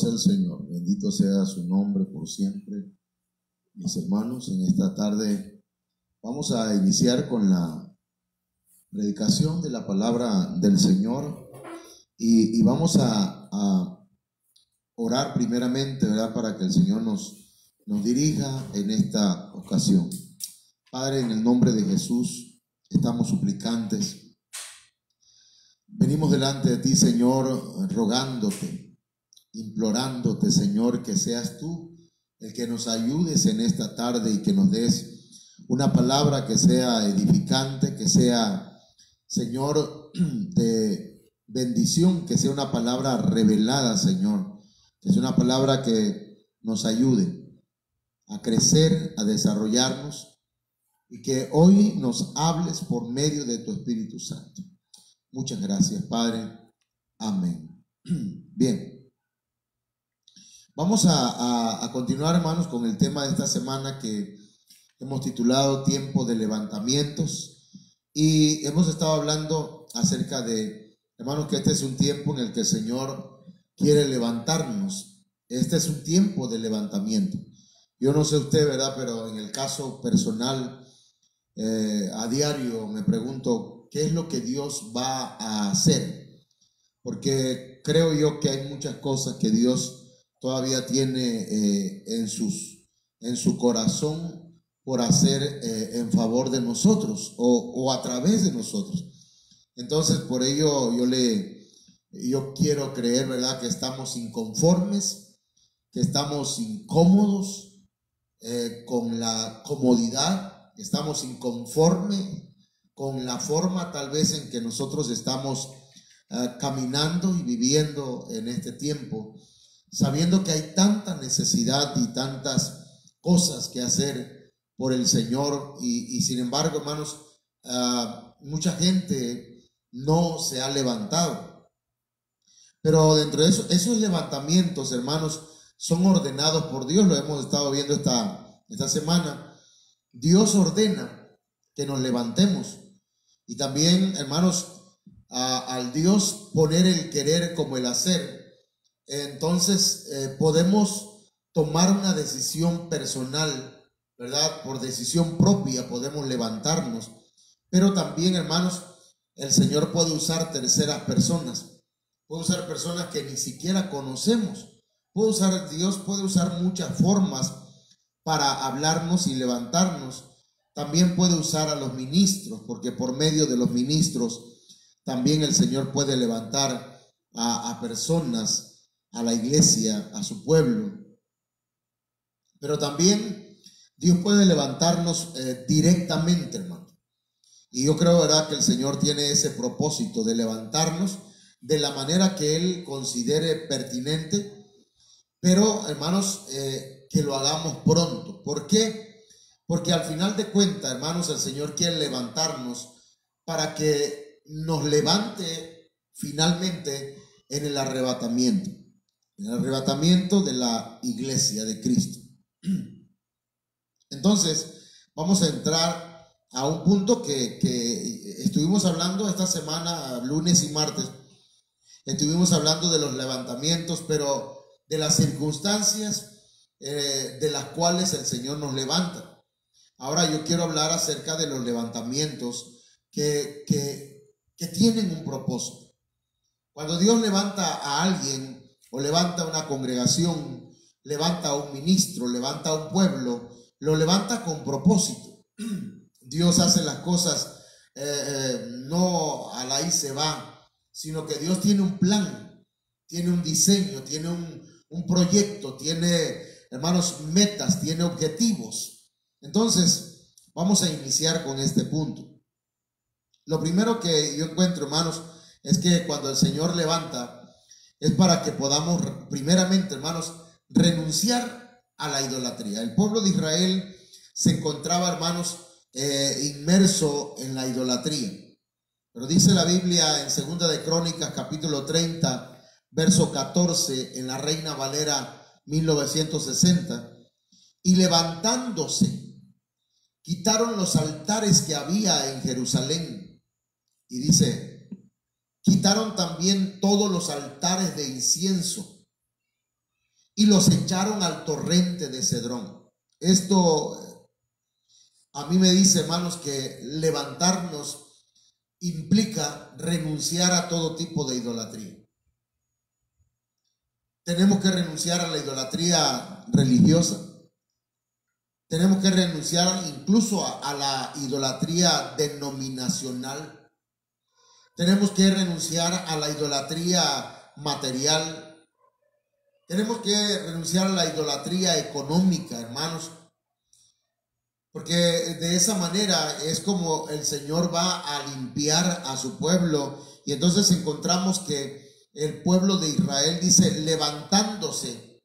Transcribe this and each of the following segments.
El Señor, bendito sea su nombre por siempre. Mis hermanos, en esta tarde vamos a iniciar con la predicación de la palabra del Señor y vamos a orar primeramente, ¿verdad?, para que el Señor nos dirija en esta ocasión. Padre, en el nombre de Jesús estamos suplicantes, venimos delante de ti, Señor, rogándote, implorándote, Señor, que seas tú el que nos ayudes en esta tarde y que nos des una palabra que sea edificante, que sea, Señor, de bendición, que sea una palabra revelada, Señor, que sea una palabra que nos ayude a crecer, a desarrollarnos y que hoy nos hables por medio de tu Espíritu Santo. Muchas gracias, Padre. Amén. Bien. Vamos a continuar, hermanos, con el tema de esta semana que hemos titulado Tiempo de Levantamientos, y hemos estado hablando acerca de, hermanos, que este es un tiempo en el que el Señor quiere levantarnos. Este es un tiempo de levantamiento. Yo no sé usted, ¿verdad?, pero en el caso personal, a diario me pregunto qué es lo que Dios va a hacer, porque creo yo que hay muchas cosas que Dios todavía tiene en su corazón por hacer en favor de nosotros o a través de nosotros. Entonces, por ello yo quiero creer, ¿verdad?, que estamos inconformes, que estamos incómodos con la comodidad, que estamos inconformes con la forma tal vez en que nosotros estamos caminando y viviendo en este tiempo, sabiendo que hay tanta necesidad y tantas cosas que hacer por el Señor y sin embargo, hermanos, mucha gente no se ha levantado. Pero dentro de esos levantamientos, hermanos, son ordenados por Dios. Lo hemos estado viendo esta semana. Dios ordena que nos levantemos. Y también, hermanos, al Dios poner el querer como el hacer, entonces podemos tomar una decisión personal, ¿verdad? Por decisión propia podemos levantarnos, pero también, hermanos, el Señor puede usar terceras personas, puede usar personas que ni siquiera conocemos, Dios puede usar muchas formas para hablarnos y levantarnos. También puede usar a los ministros, porque por medio de los ministros también el Señor puede levantar a personas, a la iglesia, a su pueblo. Pero también Dios puede levantarnos directamente, hermano. Y yo creo, ¿verdad?, que el Señor tiene ese propósito de levantarnos de la manera que Él considere pertinente, pero, hermanos, que lo hagamos pronto. ¿Por qué? Porque al final de cuentas, hermanos, el Señor quiere levantarnos para que nos levante finalmente en el arrebatamiento de la iglesia de Cristo. Entonces, vamos a entrar a un punto que estuvimos hablando esta semana, lunes y martes. Estuvimos hablando de los levantamientos, pero de las circunstancias de las cuales el Señor nos levanta. Ahora yo quiero hablar acerca de los levantamientos que tienen un propósito. Cuando Dios levanta a alguien o levanta una congregación levanta a un ministro, levanta a un pueblo, lo levanta con propósito. Dios hace las cosas no a la y se va, sino que Dios tiene un plan, tiene un diseño, tiene un proyecto, tiene, hermanos, metas, tiene objetivos. Entonces, vamos a iniciar con este punto. Lo primero que yo encuentro, hermanos, es que cuando el Señor levanta, es para que podamos, primeramente, hermanos, renunciar a la idolatría. El pueblo de Israel se encontraba, hermanos, inmerso en la idolatría. Pero dice la Biblia en 2 de Crónicas, capítulo 30, verso 14, en la Reina Valera 1960, y levantándose, quitaron los altares que había en Jerusalén. Y dice, quitaron también todos los altares de incienso y los echaron al torrente de Cedrón. Esto a mí me dice, hermanos, que levantarnos implica renunciar a todo tipo de idolatría. Tenemos que renunciar a la idolatría religiosa. Tenemos que renunciar incluso a la idolatría denominacional. Tenemos que renunciar a la idolatría material. Tenemos que renunciar a la idolatría económica, hermanos. Porque de esa manera es como el Señor va a limpiar a su pueblo. Y entonces encontramos que el pueblo de Israel dice, levantándose.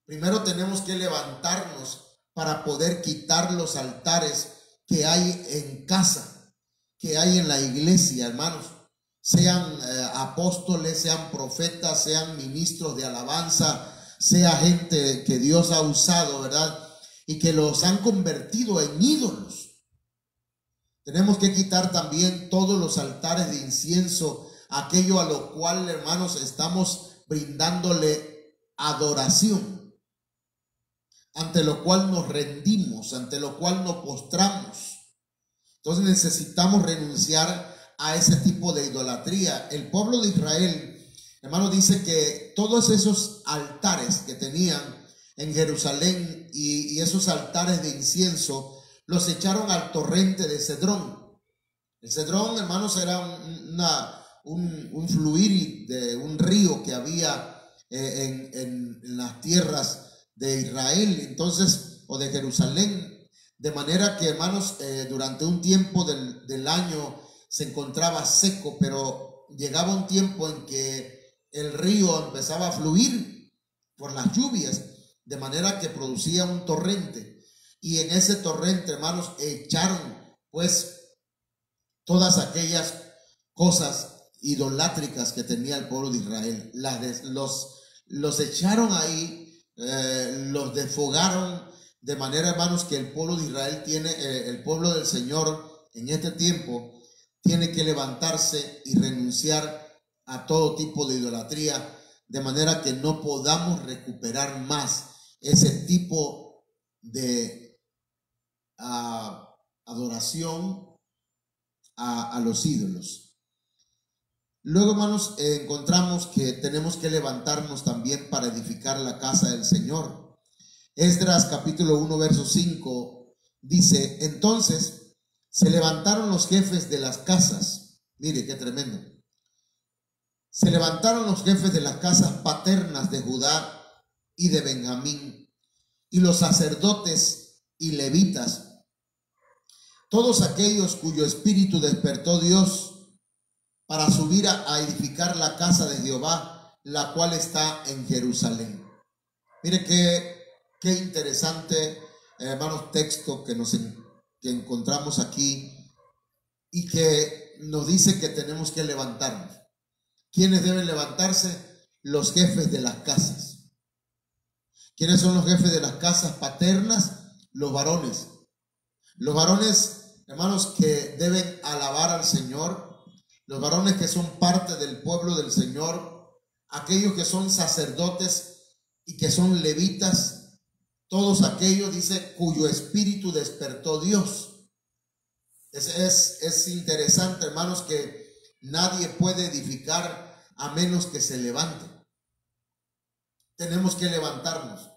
Primero tenemos que levantarnos para poder quitar los altares que hay en casa, que hay en la iglesia, hermanos. Sean apóstoles, sean profetas, sean ministros de alabanza, sea gente que Dios ha usado, ¿verdad? Y que los han convertido en ídolos. Tenemos que quitar también todos los altares de incienso, aquello a lo cual, hermanos, estamos brindándole adoración, ante lo cual nos rendimos, ante lo cual nos postramos. Entonces necesitamos renunciar a ese tipo de idolatría. El pueblo de Israel, hermano, dice que todos esos altares que tenían en Jerusalén y esos altares de incienso los echaron al torrente de Cedrón. El Cedrón, hermanos, era un fluir de un río que había en las tierras de Israel, entonces, o de Jerusalén, de manera que, hermanos, durante un tiempo del año se encontraba seco, pero llegaba un tiempo en que el río empezaba a fluir por las lluvias, de manera que producía un torrente, y en ese torrente, hermanos, echaron pues todas aquellas cosas idolátricas que tenía el pueblo de Israel, los echaron ahí, los desfogaron, de manera, hermanos, que el pueblo de Israel el pueblo del Señor en este tiempo tiene que levantarse y renunciar a todo tipo de idolatría, de manera que no podamos recuperar más ese tipo de adoración a los ídolos. Luego, hermanos, encontramos que tenemos que levantarnos también para edificar la casa del Señor. Esdras capítulo 1 verso 5 dice, entonces se levantaron los jefes de las casas. Mire qué tremendo. Se levantaron los jefes de las casas paternas de Judá y de Benjamín, y los sacerdotes y levitas, todos aquellos cuyo espíritu despertó Dios para subir a edificar la casa de Jehová, la cual está en Jerusalén. Mire qué interesante, hermanos, texto que encontramos aquí, y que nos dice que tenemos que levantarnos. ¿Quiénes deben levantarse? Los jefes de las casas. ¿Quiénes son los jefes de las casas paternas? Los varones. Los varones, hermanos, que deben alabar al Señor. Los varones que son parte del pueblo del Señor. Aquellos que son sacerdotes y que son levitas. Todos aquellos, dice, cuyo espíritu despertó Dios. Es interesante, hermanos, que nadie puede edificar a menos que se levante. Tenemos que levantarnos.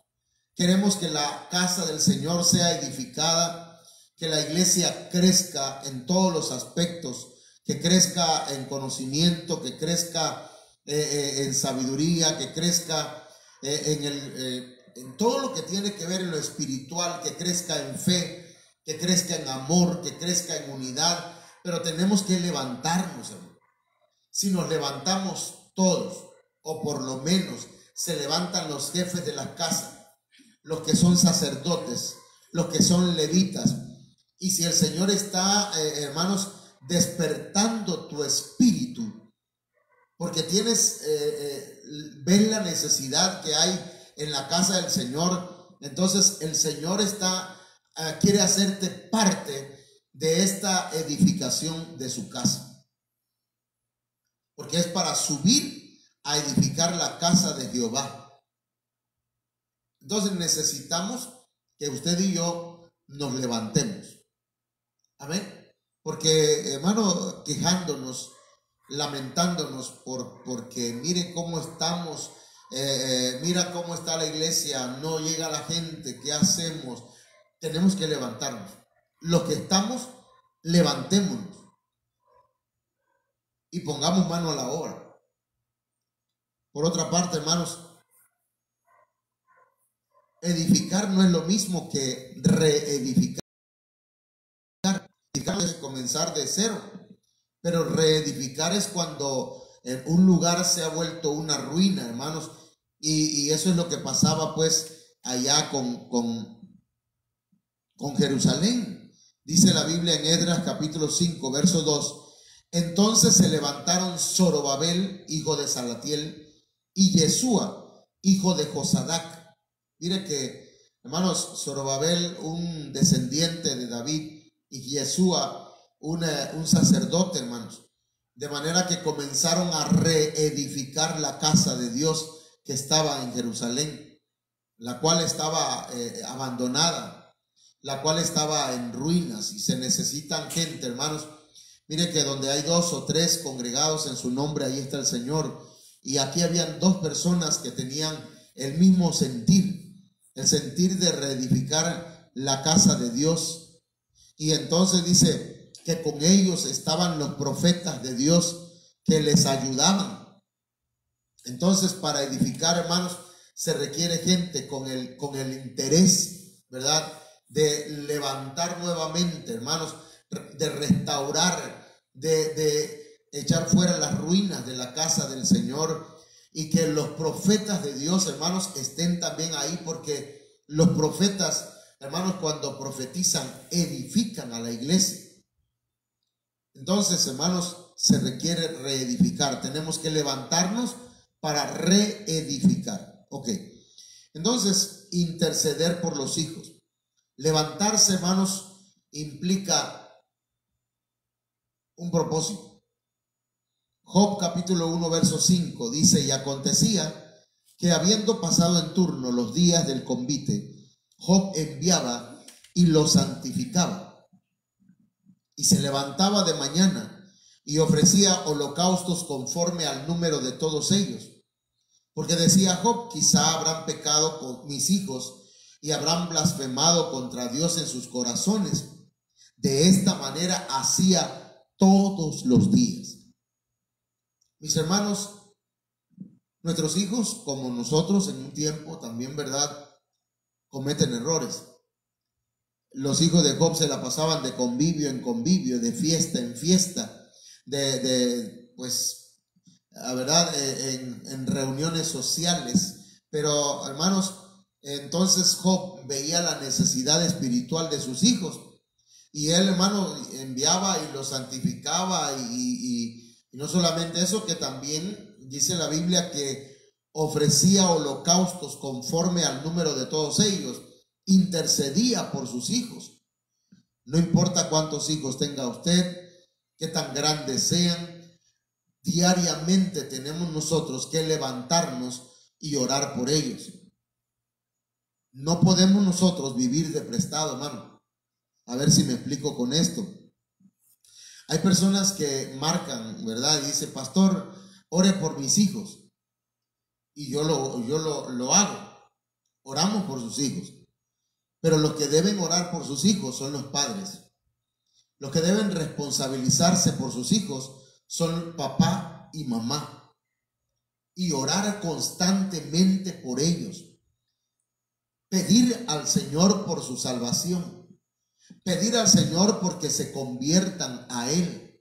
Queremos que la casa del Señor sea edificada, que la iglesia crezca en todos los aspectos, que crezca en conocimiento, que crezca en sabiduría, que crezca en todo lo que tiene que ver en lo espiritual, que crezca en fe, que crezca en amor, que crezca en unidad. Pero tenemos que levantarnos, hermano. Si nos levantamos todos, o por lo menos se levantan los jefes de la casa, los que son sacerdotes, los que son levitas, y si el Señor está, hermanos, despertando tu espíritu, porque ves la necesidad que hay en la casa del Señor, entonces el Señor quiere hacerte parte de esta edificación de su casa, porque es para subir a edificar la casa de Jehová. Entonces necesitamos que usted y yo nos levantemos. Amén. Porque, hermano, quejándonos, lamentándonos porque mire cómo estamos, mira cómo está la iglesia, no llega la gente, ¿qué hacemos? Tenemos que levantarnos. Los que estamos, levantémonos y pongamos mano a la obra. Por otra parte, hermanos, edificar no es lo mismo que reedificar. Edificar es comenzar de cero, pero reedificar es cuando un lugar se ha vuelto una ruina, hermanos, y eso es lo que pasaba pues allá con Jerusalén. Dice la Biblia en Esdras capítulo 5, verso 2. Entonces se levantaron Zorobabel, hijo de Salatiel, y Yeshua, hijo de Josadac. Mire que, hermanos, Zorobabel, un descendiente de David, y Yeshua, un sacerdote, hermanos. De manera que comenzaron a reedificar la casa de Dios que estaba en Jerusalén, la cual estaba abandonada, la cual estaba en ruinas, y se necesitan gente, hermanos. Mire que donde hay 2 o 3 congregados en su nombre, ahí está el Señor. Y aquí habían 2 personas que tenían el mismo sentir, el sentir de reedificar la casa de Dios. Y entonces dice que con ellos estaban los profetas de Dios que les ayudaban. Entonces, para edificar, hermanos, se requiere gente con el interés, ¿verdad?, de levantar nuevamente, hermanos, de restaurar, de echar fuera las ruinas de la casa del Señor, y que los profetas de Dios, hermanos, estén también ahí, porque los profetas, hermanos, cuando profetizan, edifican a la iglesia. Entonces, hermanos, se requiere reedificar. Tenemos que levantarnos para reedificar. Ok. Entonces, interceder por los hijos. Levantarse, hermanos, implica un propósito. Job capítulo 1, verso 5 dice: y acontecía que habiendo pasado en turno los días del convite, Job enviaba y los santificaba, y se levantaba de mañana y ofrecía holocaustos conforme al número de todos ellos. Porque decía Job: quizá habrán pecado con mis hijos y habrán blasfemado contra Dios en sus corazones. De esta manera hacía todos los días. Mis hermanos, nuestros hijos, como nosotros en un tiempo también, ¿verdad?, cometen errores. Los hijos de Job se la pasaban de convivio en convivio, de fiesta en fiesta, pues, la verdad, en reuniones sociales. Pero, hermanos, entonces Job veía la necesidad espiritual de sus hijos, y él, hermano, enviaba y los santificaba, y no solamente eso, que también dice la Biblia que ofrecía holocaustos conforme al número de todos ellos, intercedía por sus hijos. No importa cuántos hijos tenga usted, qué tan grandes sean, diariamente tenemos nosotros que levantarnos y orar por ellos. No podemos nosotros vivir de prestado, hermano. A ver si me explico con esto. Hay personas que marcan, ¿verdad? Y dice: pastor, ore por mis hijos. Y yo lo hago. oramos por sus hijos, pero los que deben orar por sus hijos son los padres. Los que deben responsabilizarse por sus hijos son papá y mamá, y orar constantemente por ellos. Pedir al Señor por su salvación. Pedir al Señor porque se conviertan a Él.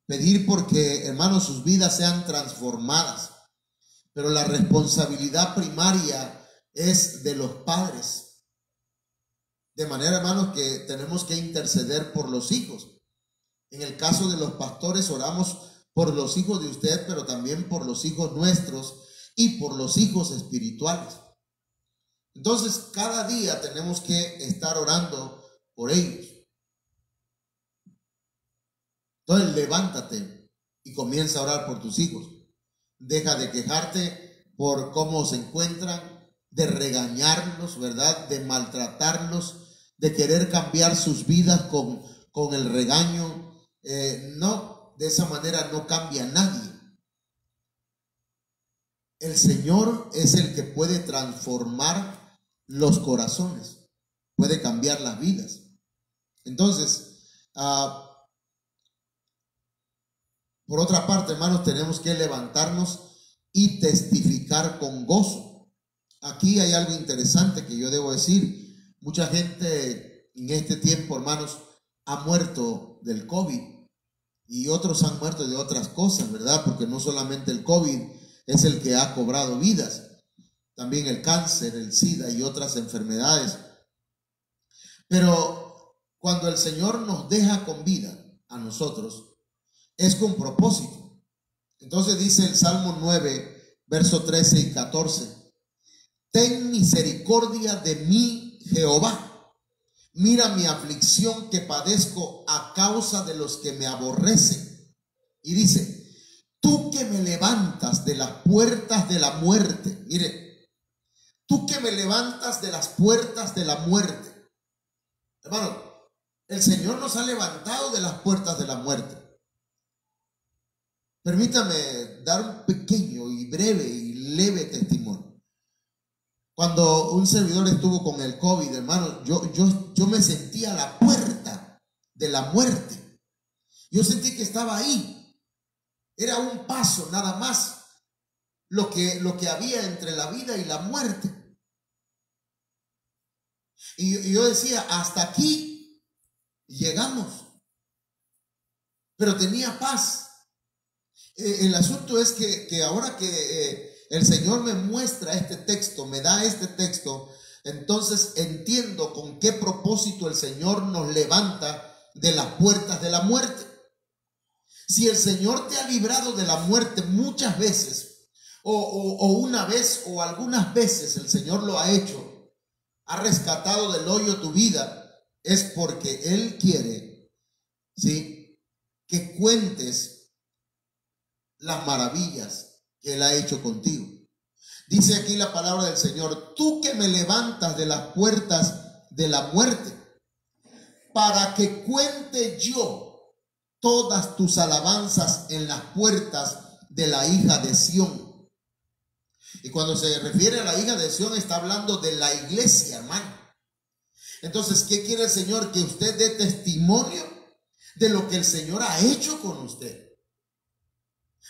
Pedir porque, hermanos, sus vidas sean transformadas. Pero la responsabilidad primaria es de los padres. De manera, hermanos, que tenemos que interceder por los hijos. En el caso de los pastores, oramos por los hijos de usted, pero también por los hijos nuestros y por los hijos espirituales. Entonces, cada día tenemos que estar orando por ellos. Entonces, levántate y comienza a orar por tus hijos. Deja de quejarte por cómo se encuentran, de regañarlos, ¿verdad? De maltratarlos, de querer cambiar sus vidas con el regaño. No, de esa manera no cambia nadie. El Señor es el que puede transformar los corazones, puede cambiar las vidas. Entonces, por otra parte, hermanos, tenemos que levantarnos y testificar con gozo. Aquí hay algo interesante que yo debo decir. Mucha gente en este tiempo, hermanos, ha muerto del COVID y otros han muerto de otras cosas, ¿verdad? Porque no solamente el COVID es el que ha cobrado vidas, también el cáncer, el SIDA y otras enfermedades. Pero cuando el Señor nos deja con vida a nosotros, es con propósito. Entonces dice el Salmo 9, verso 13 y 14. Ten misericordia de mí, Jehová. Mira mi aflicción que padezco a causa de los que me aborrecen. Y dice, tú que me levantas de las puertas de la muerte. Mire, tú que me levantas de las puertas de la muerte. Hermano, el Señor nos ha levantado de las puertas de la muerte. Permítame dar un pequeño y breve y leve testimonio. Cuando un servidor estuvo con el COVID, hermano, yo me sentía a la puerta de la muerte. Yo sentí que estaba ahí. Era un paso nada más lo que había entre la vida y la muerte. Y yo decía, hasta aquí llegamos. Pero tenía paz. El asunto es que ahora que el Señor me muestra este texto, me da este texto, entonces entiendo con qué propósito el Señor nos levanta de las puertas de la muerte. Si el Señor te ha librado de la muerte muchas veces, o una vez o algunas veces el Señor lo ha hecho, ha rescatado del hoyo tu vida, es porque Él quiere, ¿sí?, que cuentes las maravillas que Él ha hecho contigo. Dice aquí la palabra del Señor, tú que me levantas de las puertas de la muerte, para que cuente yo todas tus alabanzas en las puertas de la hija de Sión. Y cuando se refiere a la hija de Sión, está hablando de la iglesia, hermano. Entonces, ¿qué quiere el Señor? Que usted dé testimonio de lo que el Señor ha hecho con usted.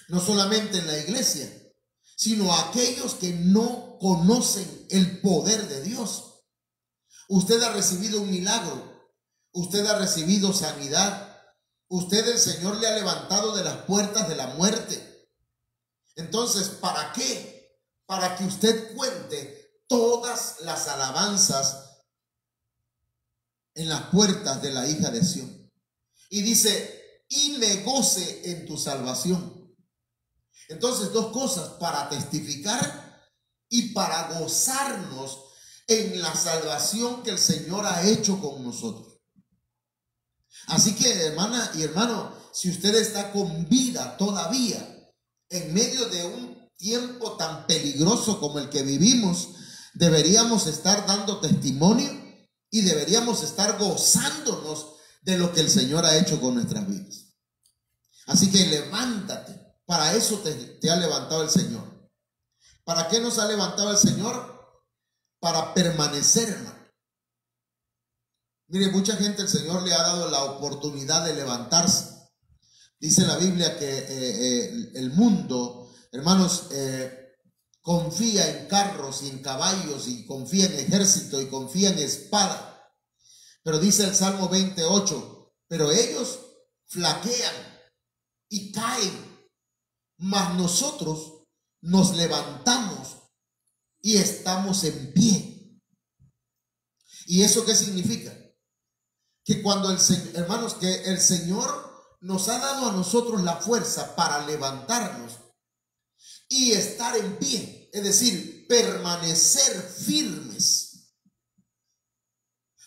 No solamente en la iglesia, sino a aquellos que no conocen el poder de Dios. Usted ha recibido un milagro, usted ha recibido sanidad, usted, el Señor le ha levantado de las puertas de la muerte. Entonces, ¿para qué? Para que usted cuente todas las alabanzas en las puertas de la hija de Sión. Y dice, y me goce en tu salvación. Entonces, dos cosas, para testificar y para gozarnos en la salvación que el Señor ha hecho con nosotros. Así que, hermana y hermano, si usted está con vida todavía en medio de un tiempo tan peligroso como el que vivimos, deberíamos estar dando testimonio y deberíamos estar gozándonos de lo que el Señor ha hecho con nuestras vidas. Así que levántate. Para eso te ha levantado el Señor. ¿Para qué nos ha levantado el Señor? para permanecer, hermano. Mire, mucha gente el Señor le ha dado la oportunidad de levantarse. Dice la Biblia que el mundo, hermanos, confía en carros y en caballos y confía en ejército y confía en espada. Pero dice el Salmo 28, pero ellos flaquean y caen, mas nosotros nos levantamos y estamos en pie. ¿Y eso qué significa? Que cuando hermanos, que el Señor nos ha dado a nosotros la fuerza para levantarnos y estar en pie, es decir, permanecer firmes.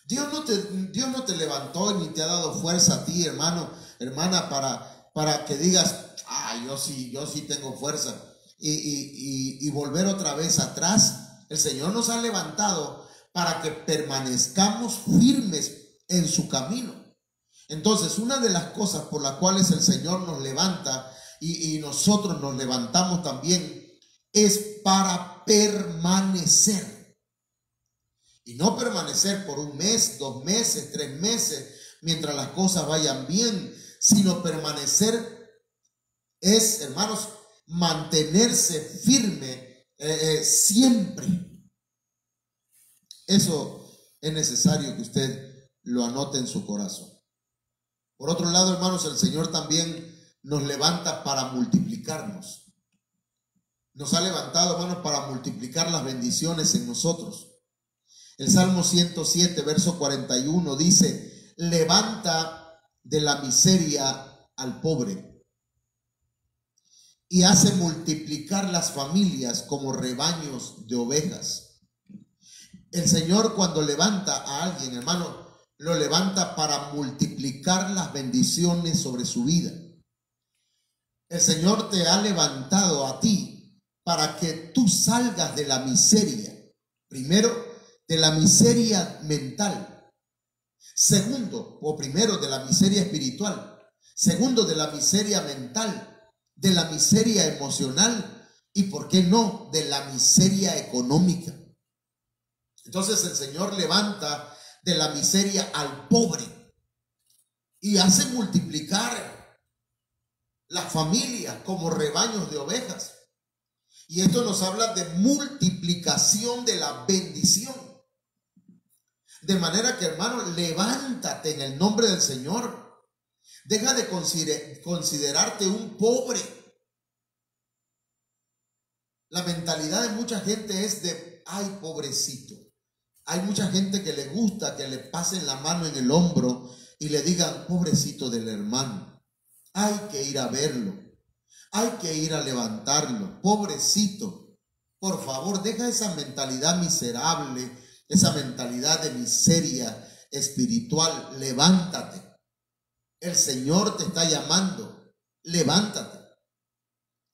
Dios no te levantó ni te ha dado fuerza a ti, hermano, hermana, para que digas, yo sí tengo fuerza, y volver otra vez atrás. El Señor nos ha levantado para que permanezcamos firmes en su camino. Entonces, una de las cosas por las cuales el Señor nos levanta y nosotros nos levantamos también es para permanecer. Y no permanecer por un mes, 2 meses, 3 meses, mientras las cosas vayan bien, sino permanecer es, hermanos, mantenerse firme siempre. Eso es necesario que usted lo anote en su corazón. Por otro lado, hermanos, el Señor también nos levanta para multiplicarnos. Nos ha levantado, hermanos, para multiplicar las bendiciones en nosotros. El Salmo 107, verso 41 dice, levanta de la miseria al pobre y hace multiplicar las familias como rebaños de ovejas. El Señor, cuando levanta a alguien, hermano, lo levanta para multiplicar las bendiciones sobre su vida. El Señor te ha levantado a ti para que tú salgas de la miseria. Primero, de la miseria mental. Segundo, o primero, de la miseria espiritual. Segundo, de la miseria mental, de la miseria emocional y, ¿por qué no?, de la miseria económica. Entonces el Señor levanta de la miseria al pobre y hace multiplicar las familias como rebaños de ovejas. Y esto nos habla de multiplicación de la bendición. De manera que, hermano, levántate en el nombre del Señor. Deja de considerarte un pobre. La mentalidad de mucha gente es de, ay, pobrecito. Hay mucha gente que le gusta que le pasen la mano en el hombro y le digan, pobrecito del hermano. Hay que ir a verlo. Hay que ir a levantarlo. Pobrecito. Por favor, deja esa mentalidad miserable, esa mentalidad de miseria espiritual. Levántate. El Señor te está llamando. Levántate.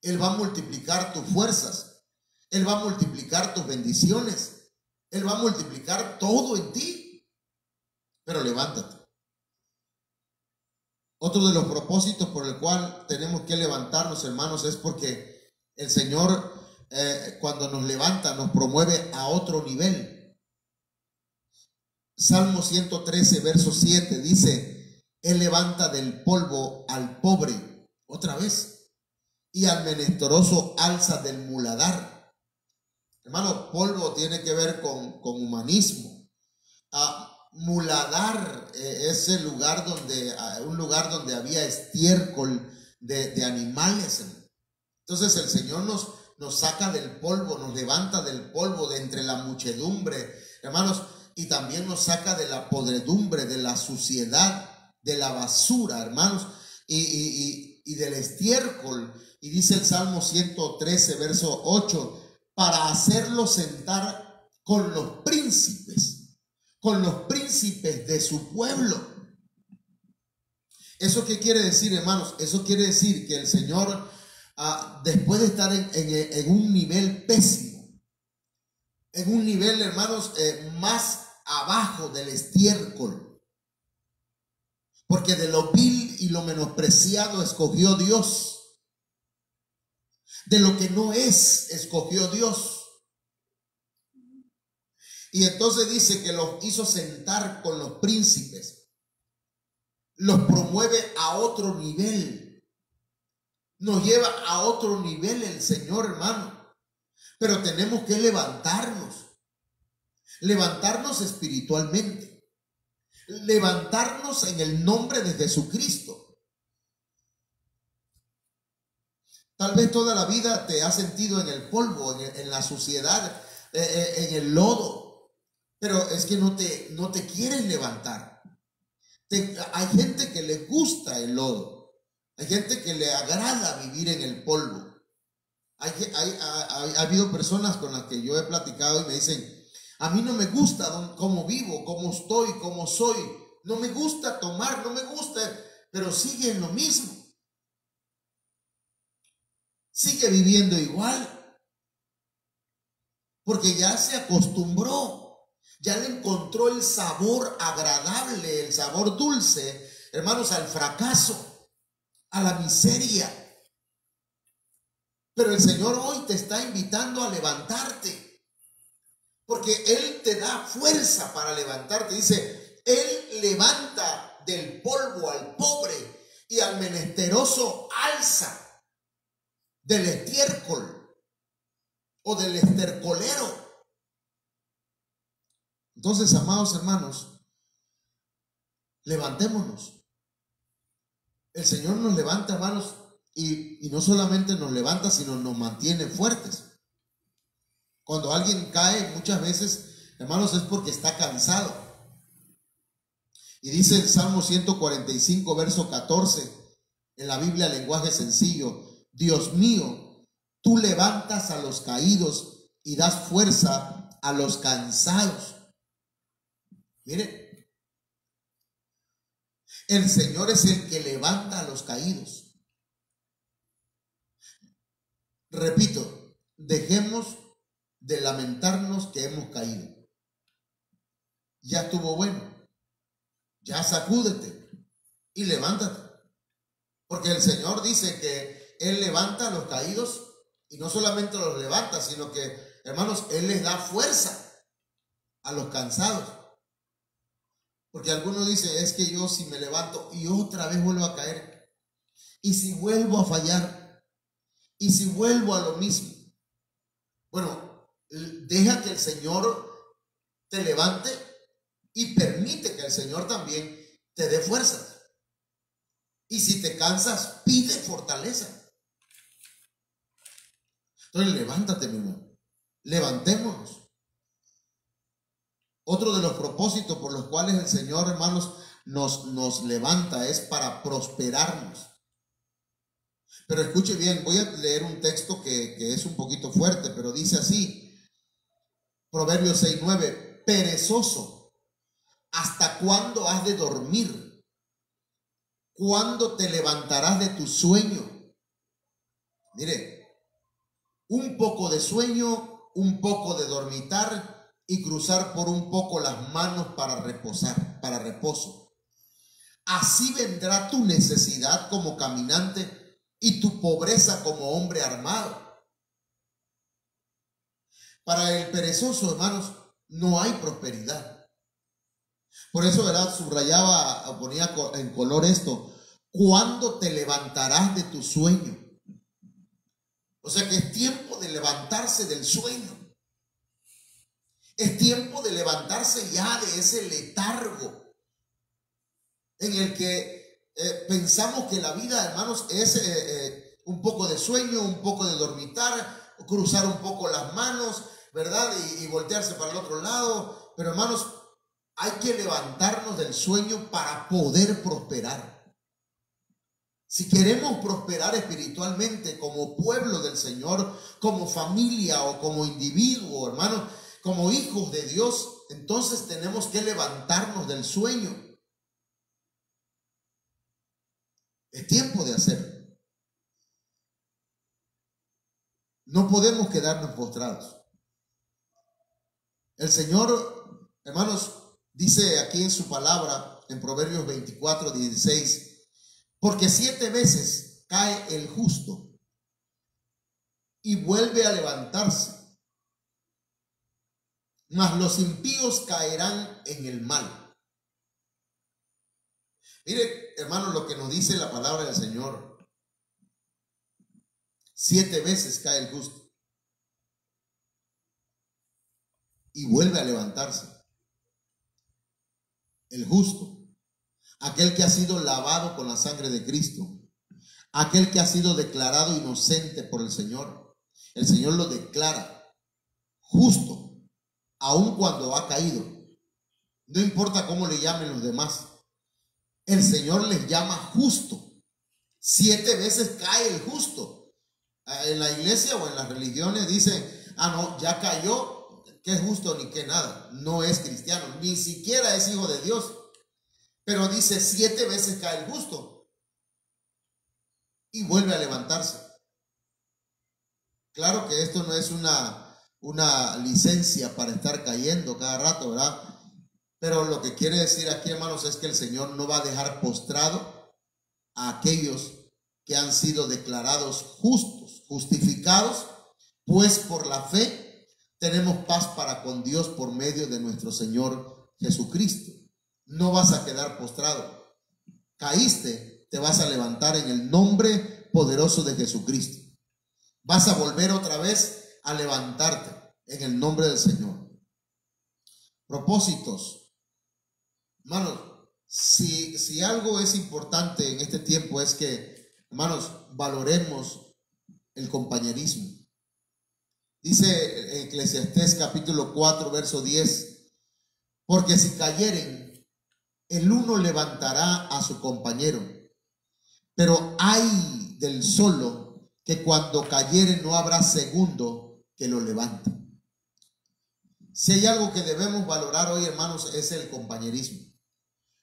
Él va a multiplicar tus fuerzas. Él va a multiplicar tus bendiciones. Él va a multiplicar todo en ti. Pero levántate. Otro de los propósitos por el cual tenemos que levantarnos, hermanos, es porque el Señor, cuando nos levanta, nos promueve a otro nivel. Salmo 113, verso 7 dice, Él levanta del polvo al pobre, otra vez, y al menesteroso alza del muladar. Hermano, polvo tiene que ver con humanismo. Muladar es el lugar un lugar donde había estiércol de animales. Entonces el Señor nos saca del polvo, nos levanta del polvo de entre la muchedumbre, hermanos, y también nos saca de la podredumbre, de la suciedad, de la basura, hermanos, y del estiércol. Y dice el Salmo 113, verso 8, para hacerlo sentar con los príncipes de su pueblo. ¿Eso qué quiere decir, hermanos? Eso quiere decir que el Señor, después de estar en un nivel pésimo, en un nivel, hermanos, más abajo del estiércol, porque de lo vil y lo menospreciado escogió Dios. De lo que no es, escogió Dios. Y entonces dice que los hizo sentar con los príncipes. Los promueve a otro nivel. Nos lleva a otro nivel el Señor, hermano. Pero tenemos que levantarnos espiritualmente, levantarnos en el nombre de Jesucristo. Tal vez toda la vida te has sentido en el polvo, en la suciedad, en el lodo, pero es que no te quieres levantar. Hay gente que le gusta el lodo, hay gente que le agrada vivir en el polvo. Ha habido personas con las que yo he platicado y me dicen: a mí no me gusta cómo vivo, cómo estoy, cómo soy, no me gusta tomar, no me gusta, pero sigue en lo mismo, sigue viviendo igual, porque ya se acostumbró, ya le encontró el sabor agradable, el sabor dulce, hermanos, al fracaso, a la miseria. Pero el Señor hoy te está invitando a levantarte, porque Él te da fuerza para levantarte. Dice: Él levanta del polvo al pobre y al menesteroso alza del estiércol o del estercolero. Entonces, amados hermanos, levantémonos. El Señor nos levanta, hermanos, y no solamente nos levanta, sino nos mantiene fuertes. Cuando alguien cae, muchas veces, hermanos, es porque está cansado. Y dice el Salmo 145, verso 14, en la Biblia, lenguaje sencillo: Dios mío, tú levantas a los caídos y das fuerza a los cansados. Mire, el Señor es el que levanta a los caídos. Repito, dejemos de lamentarnos que hemos caído. Ya estuvo bueno. Ya sacúdete y levántate. Porque el Señor dice que Él levanta a los caídos, y no solamente los levanta, sino que, hermanos, Él les da fuerza a los cansados. Porque algunos dicen: es que yo, si me levanto y otra vez vuelvo a caer, y si vuelvo a fallar, y si vuelvo a lo mismo. Bueno, deja que el Señor te levante y permite que el Señor también te dé fuerzas. Y si te cansas, pide fortaleza. Entonces, levántate, mi hermano. Levantémonos. Otro de los propósitos por los cuales el Señor, hermanos, nos levanta es para prosperarnos. Pero escuche bien, voy a leer un texto que es un poquito fuerte, pero dice así, Proverbios 6:9: perezoso, ¿hasta cuándo has de dormir? ¿Cuándo te levantarás de tu sueño? Mire, un poco de sueño, un poco de dormitar y cruzar por un poco las manos para reposar, para reposo. Así vendrá tu necesidad como caminante y tu pobreza como hombre armado. Para el perezoso, hermanos, no hay prosperidad. Por eso, ¿verdad?, subrayaba, ponía en color esto: ¿cuándo te levantarás de tu sueño? O sea que es tiempo de levantarse del sueño. Es tiempo de levantarse ya de ese letargo en el que pensamos que la vida, hermanos, es un poco de sueño, un poco de dormitar, cruzar un poco las manos, ¿verdad? Y voltearse para el otro lado. Pero, hermanos, hay que levantarnos del sueño para poder prosperar. Si queremos prosperar espiritualmente como pueblo del Señor, como familia o como individuo, hermanos, como hijos de Dios, entonces tenemos que levantarnos del sueño. Es tiempo de hacerlo. No podemos quedarnos postrados. El Señor, hermanos, dice aquí en su palabra, en Proverbios 24:16, porque 7 veces cae el justo y vuelve a levantarse, mas los impíos caerán en el mal. Mire, hermano, lo que nos dice la palabra del Señor: 7 veces cae el justo y vuelve a levantarse. El justo, aquel que ha sido lavado con la sangre de Cristo, aquel que ha sido declarado inocente por el Señor. El Señor lo declara justo, aun cuando ha caído. No importa cómo le llamen los demás, el Señor les llama justo. 7 veces cae el justo. En la iglesia o en las religiones dicen: ah, no, ya cayó, que es justo ni que nada. No es cristiano, ni siquiera es hijo de Dios. Pero dice: 7 veces cae el justo y vuelve a levantarse. Claro que esto no es una licencia para estar cayendo cada rato, ¿verdad? Pero lo que quiere decir aquí, hermanos, es que el Señor no va a dejar postrado a aquellos que han sido declarados justos, justificados, pues por la fe tenemos paz para con Dios por medio de nuestro Señor Jesucristo. No vas a quedar postrado. Caíste, te vas a levantar en el nombre poderoso de Jesucristo. Vas a volver otra vez a levantarte en el nombre del Señor. Propósitos. Hermanos, si algo es importante en este tiempo es que, hermanos, valoremos el compañerismo. Dice Eclesiastés capítulo 4, verso 10: porque si cayeren, el uno levantará a su compañero, pero ay del solo, que cuando cayere no habrá segundo que lo levante. Si hay algo que debemos valorar hoy, hermanos, es el compañerismo.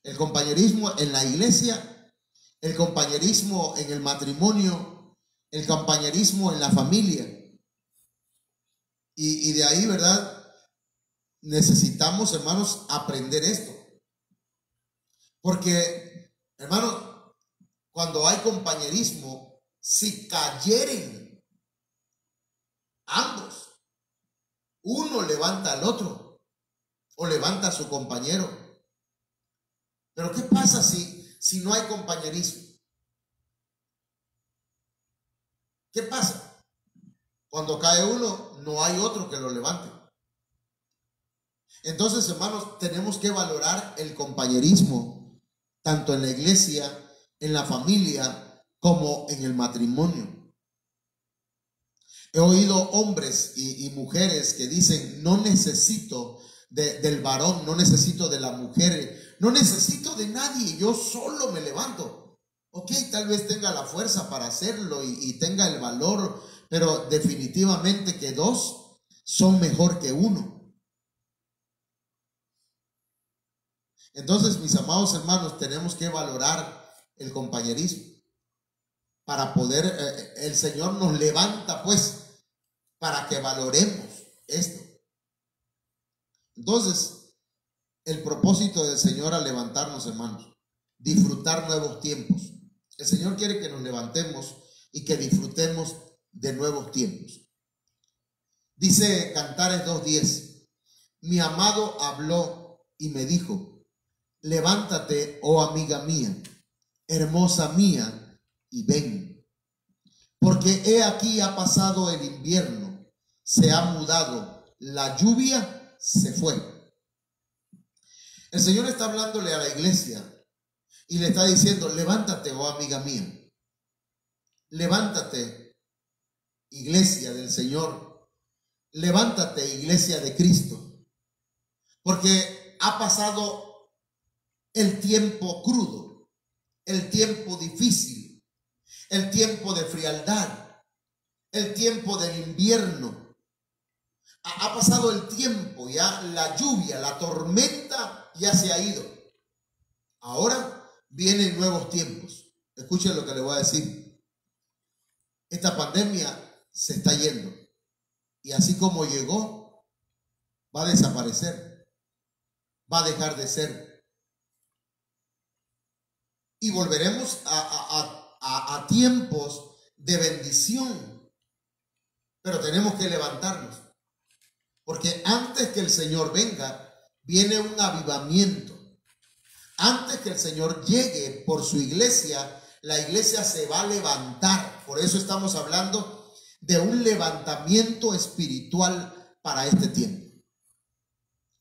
El compañerismo en la iglesia, el compañerismo en el matrimonio, el compañerismo en la familia. Y de ahí, ¿verdad? Necesitamos, hermanos, aprender esto. Porque, hermanos, cuando hay compañerismo, si cayeren ambos, uno levanta al otro o levanta a su compañero. Pero ¿qué pasa si no hay compañerismo? ¿Qué pasa? Cuando cae uno, no hay otro que lo levante. Entonces, hermanos, tenemos que valorar el compañerismo, tanto en la iglesia, en la familia, como en el matrimonio. He oído hombres y mujeres que dicen: no necesito del varón, no necesito de la mujer, no necesito de nadie, yo solo me levanto. Ok, tal vez tenga la fuerza para hacerlo y tenga el valor, pero definitivamente que 2 son mejor que 1. Entonces, mis amados hermanos, tenemos que valorar el compañerismo para poder, el Señor nos levanta pues para que valoremos esto. Entonces, el propósito del Señor al levantarnos, hermanos: disfrutar nuevos tiempos. El Señor quiere que nos levantemos y que disfrutemos de nuevos tiempos. Dice Cantares 2:10: mi amado habló y me dijo: levántate, oh amiga mía, hermosa mía, y ven. Porque he aquí ha pasado el invierno, se ha mudado, la lluvia se fue. El Señor está hablándole a la iglesia y le está diciendo: levántate, oh amiga mía. Levántate, iglesia del Señor. Levántate, iglesia de Cristo. Porque ha pasado el tiempo crudo, el tiempo difícil, el tiempo de frialdad, el tiempo del invierno. Ha pasado el tiempo, ya la lluvia, la tormenta ya se ha ido. Ahora vienen nuevos tiempos. Escuchen lo que le voy a decir. Esta pandemia se está yendo. Y así como llegó, va a desaparecer. Va a dejar de ser. Y volveremos a tiempos de bendición. Pero tenemos que levantarnos. Porque antes que el Señor venga, viene un avivamiento. Antes que el Señor llegue por su iglesia, la iglesia se va a levantar. Por eso estamos hablando de un levantamiento espiritual para este tiempo.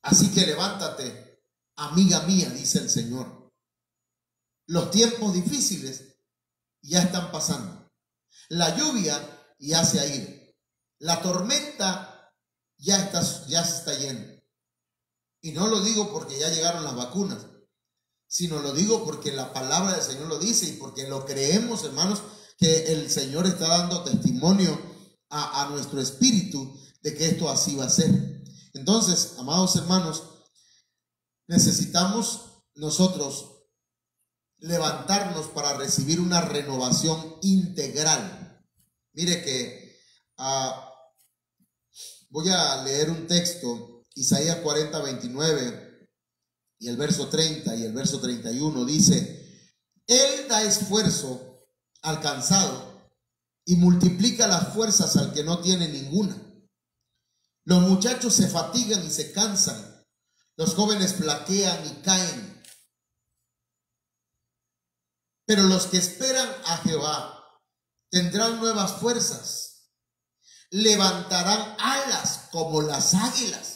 Así que levántate, amiga mía, dice el Señor. Los tiempos difíciles ya están pasando. La lluvia ya se ha ido. La tormenta ya se está yendo. Y no lo digo porque ya llegaron las vacunas, sino lo digo porque la palabra del Señor lo dice y porque lo creemos, hermanos, que el Señor está dando testimonio a nuestro espíritu de que esto así va a ser. Entonces, amados hermanos, necesitamos nosotros levantarnos para recibir una renovación integral. Mire que voy a leer un texto, Isaías 40, 29 y el verso 30 y el verso 31 dice: Él da esfuerzo al cansado y multiplica las fuerzas al que no tiene ninguna. Los muchachos se fatigan y se cansan, los jóvenes flaquean y caen. Pero los que esperan a Jehová tendrán nuevas fuerzas, levantarán alas como las águilas.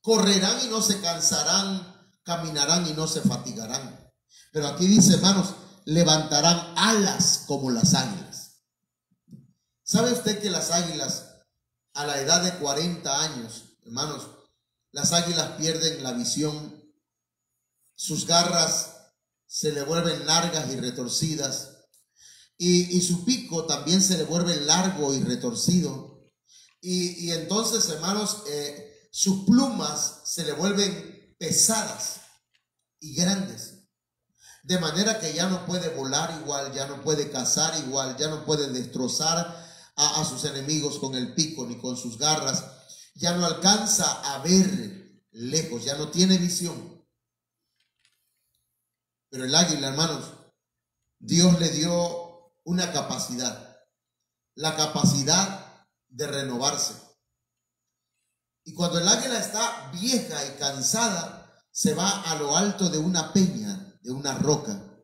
Correrán y no se cansarán, caminarán y no se fatigarán. Pero aquí dice, hermanos, levantarán alas como las águilas. ¿Sabe usted que las águilas a la edad de 40 años, hermanos, las águilas pierden la visión? Sus garras se le vuelven largas y retorcidas. Y su pico también se le vuelve largo y retorcido. Y entonces, hermanos, sus plumas se le vuelven pesadas y grandes, de manera que ya no puede volar igual, ya no puede cazar igual, ya no puede destrozar a sus enemigos con el pico ni con sus garras, ya no alcanza a ver lejos, ya no tiene visión. Pero el águila, hermanos, Dios le dio una capacidad, la capacidad de renovarse. Y cuando el águila está vieja y cansada, se va a lo alto de una peña, de una roca.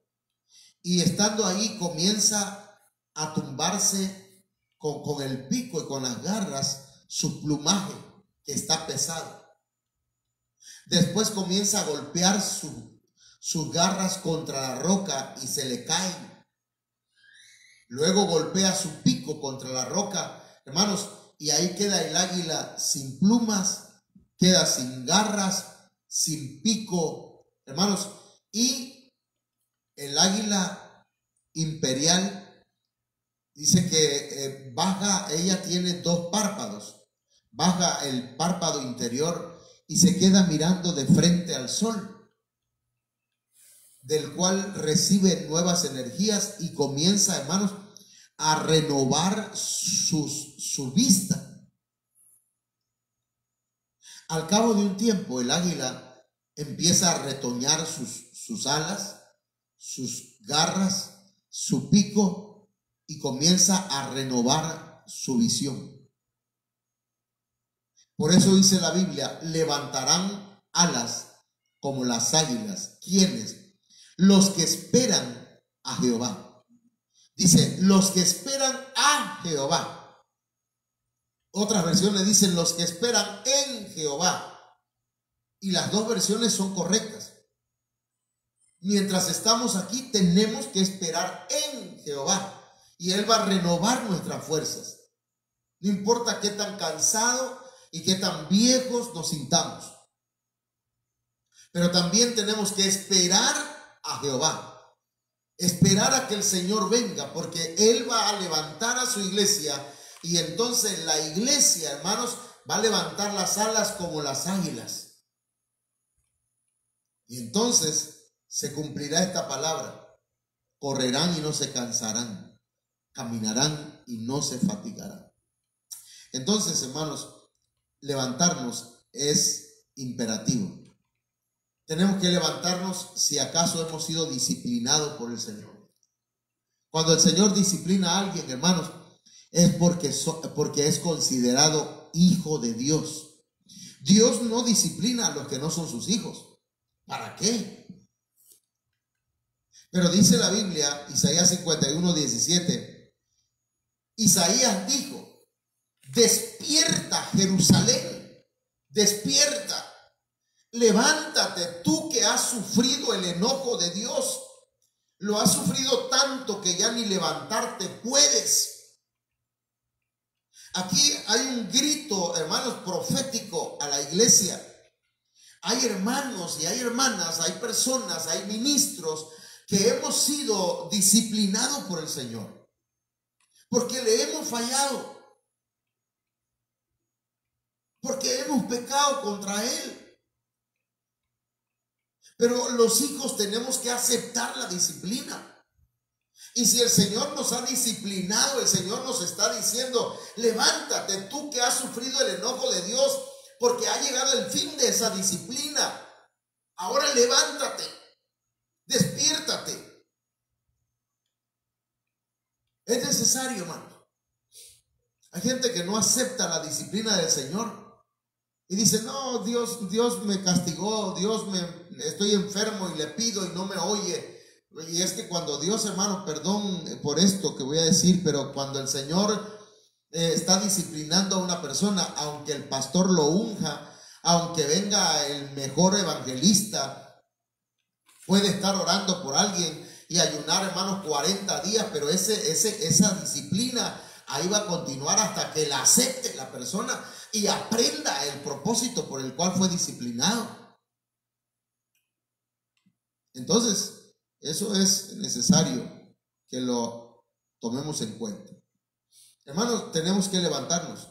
Y estando ahí comienza a tumbarse con el pico y con las garras su plumaje, que está pesado. Después comienza a golpear sus garras contra la roca y se le caen. Luego golpea su pico contra la roca, hermanos, y ahí queda el águila sin plumas, queda sin garras, sin pico, hermanos. Y el águila imperial dice que baja, ella tiene 2 párpados, baja el párpado interior y se queda mirando de frente al sol, del cual recibe nuevas energías y comienza, hermanos, a renovar su vista. Al cabo de un tiempo, el águila empieza a retoñar sus alas, sus garras, su pico, y comienza a renovar su visión. Por eso dice la Biblia: levantarán alas como las águilas. ¿Quiénes? Los que esperan a Jehová. Dice, los que esperan a Jehová. Otras versiones dicen los que esperan en Jehová. Y las 2 versiones son correctas. Mientras estamos aquí, tenemos que esperar en Jehová. Y Él va a renovar nuestras fuerzas. No importa qué tan cansado y qué tan viejos nos sintamos. Pero también tenemos que esperar a Jehová. Esperar a que el Señor venga, porque Él va a levantar a su iglesia. Y entonces la iglesia, hermanos, va a levantar las alas como las águilas. Y entonces se cumplirá esta palabra: correrán y no se cansarán, caminarán y no se fatigarán. Entonces, hermanos, levantarnos es imperativo. Tenemos que levantarnos si acaso hemos sido disciplinados por el Señor. Cuando el Señor disciplina a alguien, hermanos, es porque es considerado hijo de Dios. Dios no disciplina a los que no son sus hijos. ¿Para qué? Pero dice la Biblia, Isaías 51:17, Isaías dijo: despierta, Jerusalén, despierta, levántate tú que has sufrido el enojo de Dios. Lo has sufrido tanto que ya ni levantarte puedes. Aquí hay un grito, hermanos, profético a la iglesia. Hay hermanos y hay hermanas, hay personas, hay ministros que hemos sido disciplinados por el Señor, porque le hemos fallado, porque hemos pecado contra Él. Pero los hijos tenemos que aceptar la disciplina. Y si el Señor nos ha disciplinado, el Señor nos está diciendo: levántate tú que has sufrido el enojo de Dios, porque ha llegado el fin de esa disciplina. Ahora levántate, despiértate. Es necesario, hermano. Hay gente que no acepta la disciplina del Señor y dice: no, Dios me castigó, estoy enfermo y le pido y no me oye. Y es que cuando Dios, hermano, perdón por esto que voy a decir, pero cuando el Señor está disciplinando a una persona, aunque el pastor lo unja, aunque venga el mejor evangelista, puede estar orando por alguien y ayunar, hermanos, 40 días, pero esa disciplina ahí va a continuar hasta que la acepte la persona y aprenda el propósito por el cual fue disciplinado. Entonces, eso es necesario que lo tomemos en cuenta. Hermanos, tenemos que levantarnos.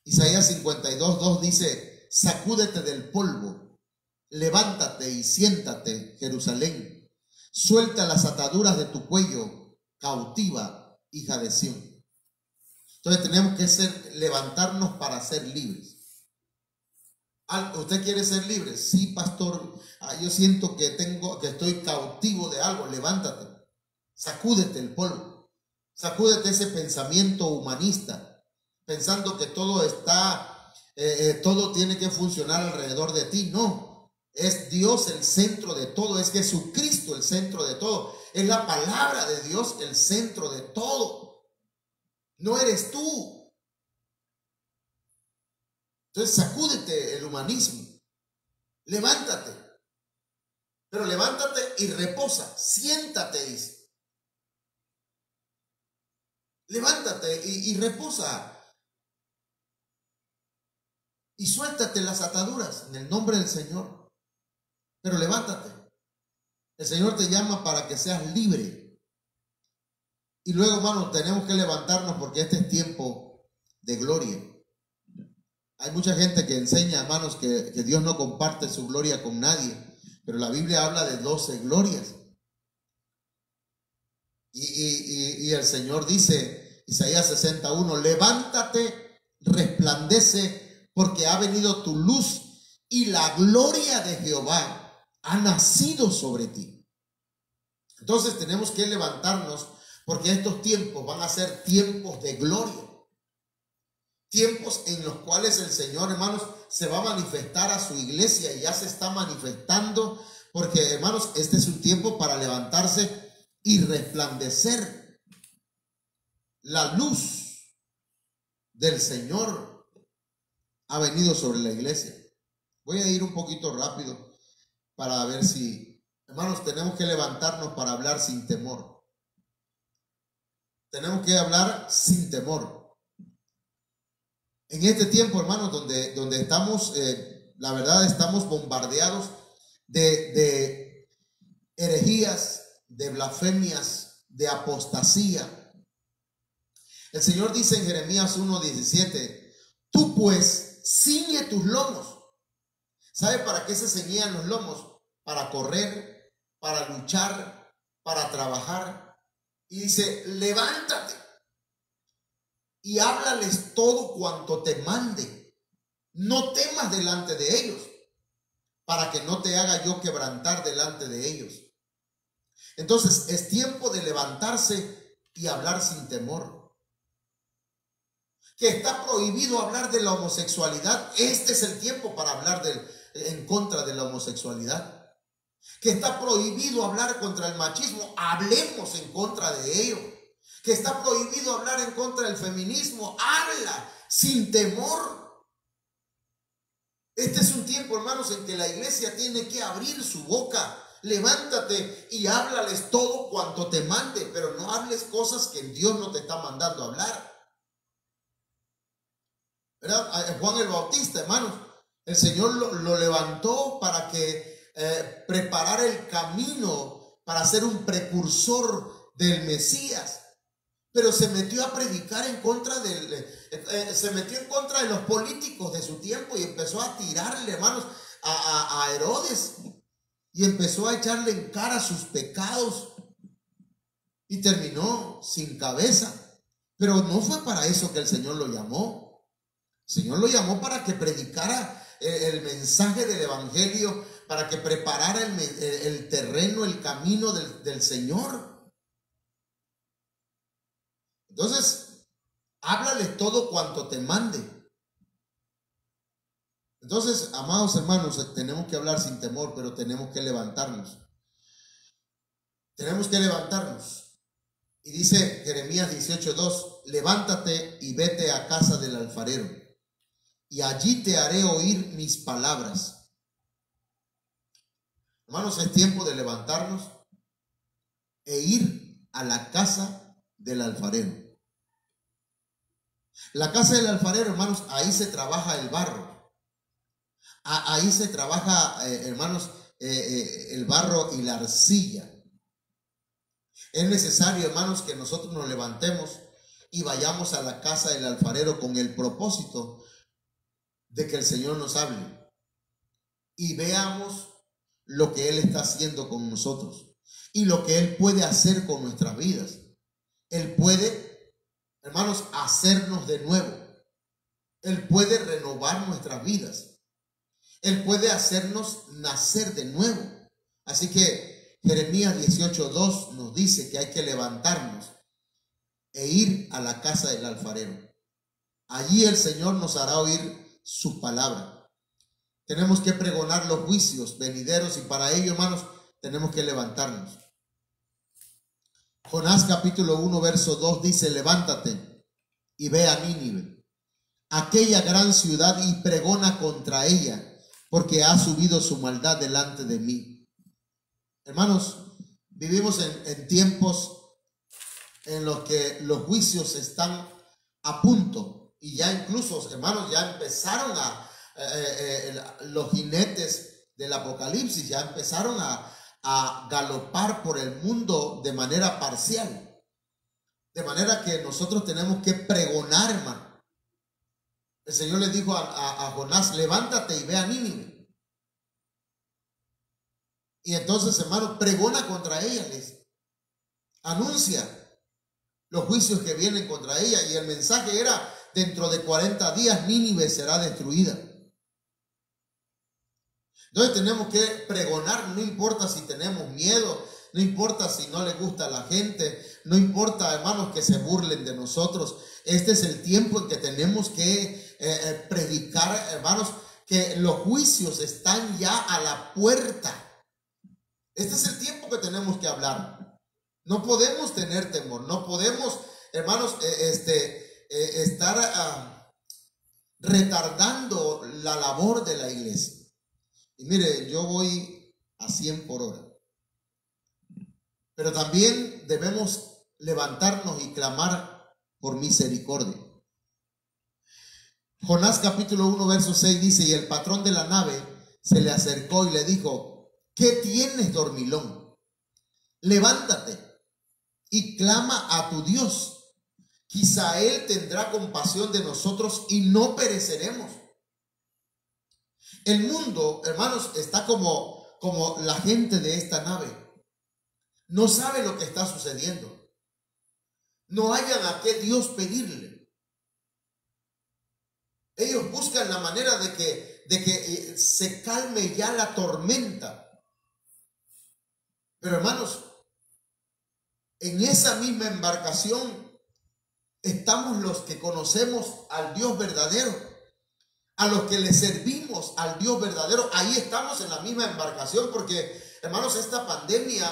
Isaías 52:2 dice: sacúdete del polvo, levántate y siéntate, Jerusalén. Suelta las ataduras de tu cuello, cautiva, hija de Sión. Entonces tenemos que levantarnos para ser libres. ¿Usted quiere ser libre? Sí, pastor. Yo siento que estoy cautivo de algo. Levántate, sacúdete el polvo, sacúdete ese pensamiento humanista, pensando que todo tiene que funcionar alrededor de ti. No, es Dios el centro de todo, es Jesucristo el centro de todo, es la palabra de Dios el centro de todo. No eres tú. Entonces sacúdete el humanismo, levántate, pero levántate y reposa, siéntate, dice. Levántate y reposa y suéltate las ataduras en el nombre del Señor, pero levántate. El Señor te llama para que seas libre. Y luego, hermanos, tenemos que levantarnos porque este es tiempo de gloria. Hay mucha gente que enseña, hermanos, que Dios no comparte su gloria con nadie, pero la Biblia habla de 12 glorias. Y el Señor dice, Isaías 61, levántate, resplandece, porque ha venido tu luz y la gloria de Jehová ha nacido sobre ti. Entonces tenemos que levantarnos porque estos tiempos van a ser tiempos de gloria. Tiempos en los cuales el Señor, hermanos, se va a manifestar a su iglesia y ya se está manifestando, porque, hermanos, este es un tiempo para levantarse y resplandecer. La luz del Señor ha venido sobre la iglesia. Voy a ir un poquito rápido para ver si, hermanos, tenemos que levantarnos para hablar sin temor. Tenemos que hablar sin temor. En este tiempo, hermanos, donde estamos, la verdad, estamos bombardeados de herejías, de blasfemias, de apostasía. El Señor dice en Jeremías 1:17, tú pues ciñe tus lomos. ¿Sabe para qué se ceñían los lomos? Para correr, para luchar, para trabajar. Y dice, levántate y háblales todo cuanto te mande. No temas delante de ellos, para que no te haga yo quebrantar delante de ellos. Entonces es tiempo de levantarse y hablar sin temor. que está prohibido hablar de la homosexualidad, este es el tiempo para hablar en contra de la homosexualidad. Que está prohibido hablar contra el machismo, hablemos en contra de ello. Que está prohibido hablar en contra del feminismo, habla sin temor. Este es un tiempo, hermanos, en que la iglesia tiene que abrir su boca. Levántate y háblales todo cuanto te mande, pero no hables cosas que Dios no te está mandando a hablar. ¿Verdad? Juan el Bautista, hermanos, el Señor lo levantó para que preparara el camino para ser un precursor del Mesías, pero se metió a predicar en contra se metió en contra de los políticos de su tiempo y empezó a tirarle, hermanos, a Herodes, y empezó a echarle en cara sus pecados y terminó sin cabeza. Pero no fue para eso que el Señor lo llamó. El Señor lo llamó para que predicara el mensaje del evangelio, para que preparara el terreno, el camino del Señor. Entonces, háblale todo cuanto te mande. Entonces, amados hermanos, tenemos que hablar sin temor, pero tenemos que levantarnos. Tenemos que levantarnos. Y dice Jeremías 18:2, levántate y vete a casa del alfarero, y allí te haré oír mis palabras. Hermanos, es tiempo de levantarnos e ir a la casa del alfarero. La casa del alfarero, hermanos, ahí se trabaja el barro. Ahí se trabaja, hermanos, el barro y la arcilla. Es necesario, hermanos, que nosotros nos levantemos y vayamos a la casa del alfarero con el propósito de que el Señor nos hable y veamos lo que Él está haciendo con nosotros y lo que Él puede hacer con nuestras vidas. Él puede, hermanos, hacernos de nuevo. Él puede renovar nuestras vidas. Él puede hacernos nacer de nuevo. Así que Jeremías 18:2 nos dice que hay que levantarnos e ir a la casa del alfarero. Allí el Señor nos hará oír su palabra. Tenemos que pregonar los juicios venideros y para ello, hermanos, tenemos que levantarnos. Jonás capítulo 1 verso 2 dice, levántate y ve a Nínive, aquella gran ciudad, y pregona contra ella, porque ha subido su maldad delante de mí. Hermanos, vivimos en tiempos en los que los juicios están a punto y ya incluso, hermanos, ya empezaron los jinetes del Apocalipsis ya empezaron a galopar por el mundo de manera parcial. De manera que nosotros tenemos que pregonar, hermano. El Señor le dijo a Jonás, levántate y ve a Nínive. Y entonces, hermano, pregona contra ella, les anuncia los juicios que vienen contra ella. Y el mensaje era, dentro de 40 días Nínive será destruida. Entonces tenemos que pregonar, no importa si tenemos miedo, no importa si no le gusta a la gente, no importa, hermanos, que se burlen de nosotros. Este es el tiempo en que tenemos que predicar, hermanos, que los juicios están ya a la puerta. Este es el tiempo que tenemos que hablar. No podemos tener temor, no podemos, hermanos, estar retardando la labor de la iglesia. Y mire, yo voy a 100 por hora. Pero también debemos levantarnos y clamar por misericordia. Jonás capítulo 1 verso 6 dice, y el patrón de la nave se le acercó y le dijo, ¿qué tienes, dormilón? Levántate y clama a tu Dios. Quizá Él tendrá compasión de nosotros y no pereceremos. El mundo, hermanos, está como la gente de esta nave. No sabe lo que está sucediendo. No hayan a qué Dios pedirle. Ellos buscan la manera de que se calme ya la tormenta. Pero, hermanos, en esa misma embarcación estamos los que conocemos al Dios verdadero, a los que le servimos al Dios verdadero. Ahí estamos en la misma embarcación, porque, hermanos, esta pandemia,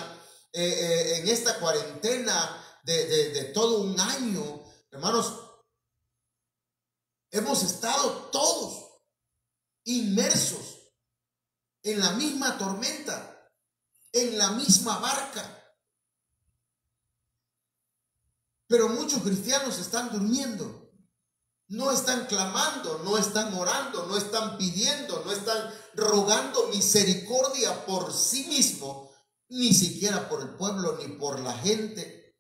en esta cuarentena de todo un año, hermanos, hemos estado todos inmersos en la misma tormenta, en la misma barca. Pero muchos cristianos están durmiendo, no están clamando, no están orando, no están pidiendo, no están rogando misericordia por sí mismo, ni siquiera por el pueblo ni por la gente.